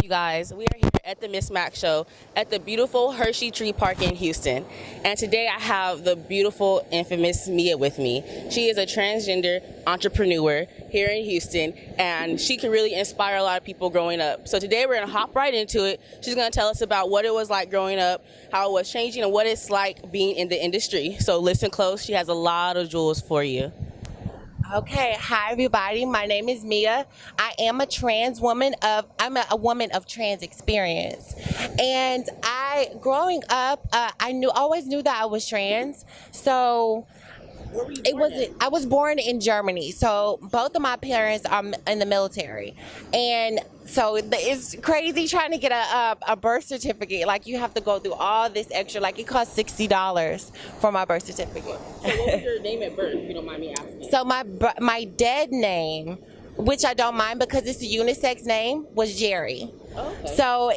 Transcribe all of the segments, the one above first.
you guys? We are here at the Miss Mac Show at the beautiful Hershey Tree Park in Houston. And today I have the beautiful, infamous Mia with me. She is a transgender entrepreneur here in Houston, and she can really inspire a lot of people growing up. So today we're going to hop right into it. She's going to tell us about what it was like growing up, how it was changing, and what it's like being in the industry. So listen close. She has a lot of jewels for you. Okay, hi everybody. My name is Mia. I am I'm a woman of trans experience. And growing up, always knew that I was trans. So I was born in Germany. So both of my parents are in the military. And so it's crazy trying to get a birth certificate. Like, you have to go through all this extra, like it costs $60 for my birth certificate. So what was your name at birth, if you don't mind me asking? So my dead name, which I don't mind because it's a unisex name, was Jerry. Okay. So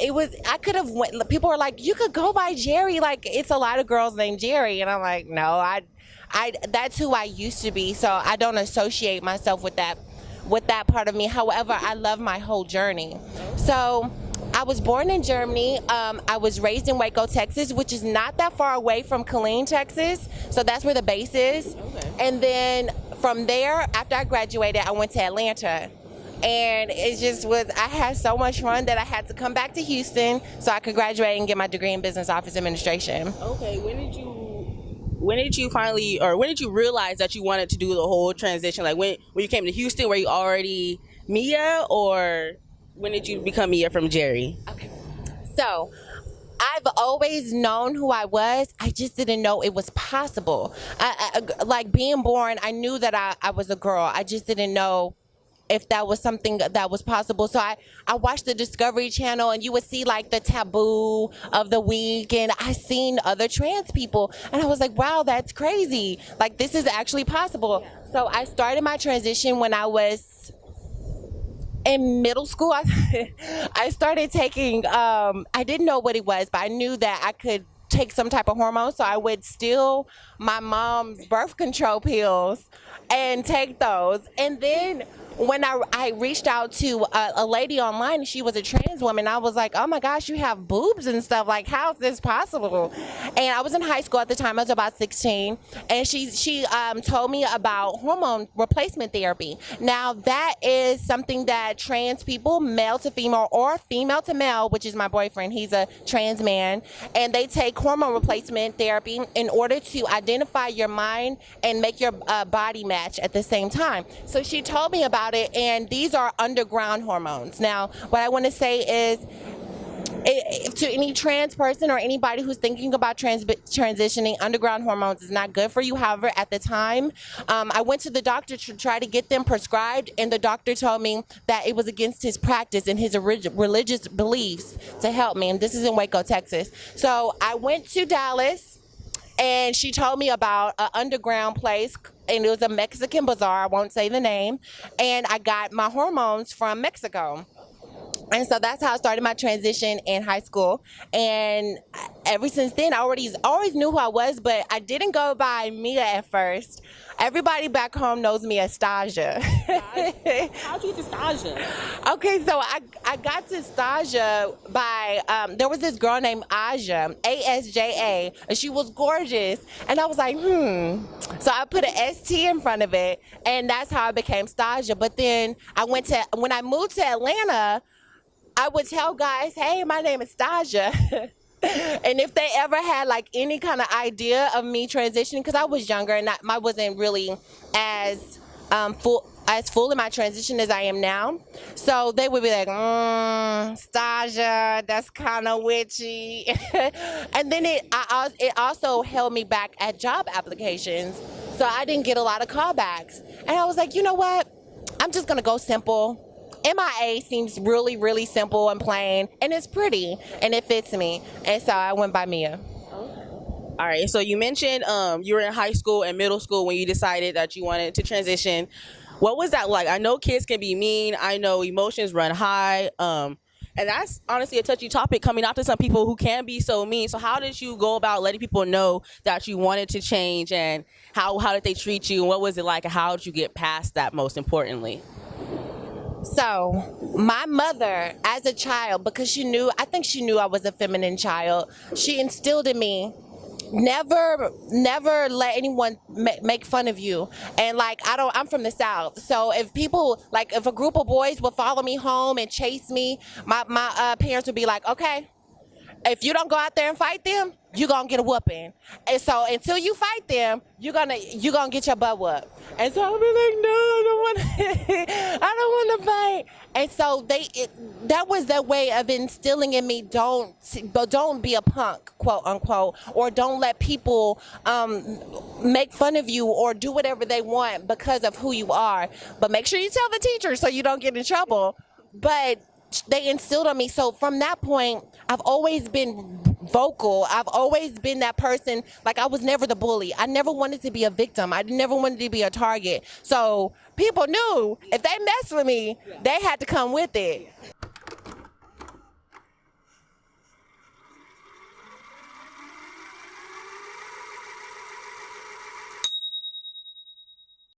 people were like, you could go by Jerry. Like, it's a lot of girls named Jerry. And I'm like, no, that's who I used to be. So I don't associate myself with that part of me. However, I love my whole journey. So I was born in Germany. I was raised in Waco, Texas, which is not that far away from Killeen, Texas. So that's where the base is. Okay. And then from there, after I graduated, I went to Atlanta. And it just was, I had so much fun that I had to come back to Houston so I could graduate and get my degree in business office administration. Okay, when did you realize that you wanted to do the whole transition? Like, when you came to Houston, were you already Mia, or when did you become Mia from Jerry? Okay. So I've always known who I was. I just didn't know it was possible. Like being born, I knew that I was a girl. I just didn't know if that was something that was possible. So I watched the Discovery Channel, and you would see like the taboo of the week, and I seen other trans people, and I was like, wow, that's crazy. Like, this is actually possible. So I started my transition when I was in middle school. I started taking, I didn't know what it was, but I knew that I could take some type of hormone, so I would steal my mom's birth control pills and take those. And then when I reached out to a lady online, and she was a trans woman, I was like, oh my gosh, you have boobs and stuff. Like, how is this possible? And I was in high school at the time. I was about 16. And she told me about hormone replacement therapy. Now, that is something that trans people, male to female or female to male, which is my boyfriend, he's a trans man, and they take hormone replacement therapy in order to identify your mind and make your body match at the same time. So she told me about it, and these are underground hormones. Now, what I want to say is, to any trans person or anybody who's thinking about transitioning, underground hormones is not good for you. However, at the time, I went to the doctor to try to get them prescribed, and the doctor told me that it was against his practice and his religious beliefs to help me. And this is in Waco, Texas. So I went to Dallas, and she told me about an underground place, and it was a Mexican bazaar. I won't say the name. And I got my hormones from Mexico. And so that's how I started my transition in high school. And ever since then, I always knew who I was, but I didn't go by Mia at first. Everybody back home knows me as Stasia. How'd you get to Stasia? Okay, so I got to Stasia by, there was this girl named Aja, A-S-J-A, and she was gorgeous. And I was like, So I put an S-T in front of it, and that's how I became Stasia. But then when I moved to Atlanta, I would tell guys, hey, my name is Stasia. And if they ever had like any kind of idea of me transitioning, because I was younger and I wasn't really as full in my transition as I am now, so they would be like, Stasia, that's kind of witchy. And then it also held me back at job applications, so I didn't get a lot of callbacks. And I was like, you know what? I'm just gonna go simple. MIA seems really, really simple and plain, and it's pretty, and it fits me. And so I went by Mia. All right, so you mentioned you were in high school and middle school when you decided that you wanted to transition. What was that like? I know kids can be mean. I know emotions run high. And that's honestly a touchy topic coming out to some people who can be so mean. So how did you go about letting people know that you wanted to change, and how did they treat you, and what was it like, and how did you get past that, most importantly? So, my mother, as a child, because I think she knew I was a feminine child, she instilled in me never let anyone make fun of you. And like, I'm from the South, so if people, like, if a group of boys would follow me home and chase me, my parents would be like, okay, if you don't go out there and fight them, you're gonna get a whooping. And so until you fight them, you're gonna get your butt whooped. And so I'll be like, no, I don't want I don't want to fight. And so that was their way of instilling in me, don't be a punk, quote unquote, or don't let people make fun of you or do whatever they want because of who you are. But make sure you tell the teacher so you don't get in trouble. But they instilled on me. So from that point, I've always been vocal. I've always been that person. Like, I was never the bully. I never wanted to be a victim. I never wanted to be a target. So people knew if they messed with me, they had to come with it.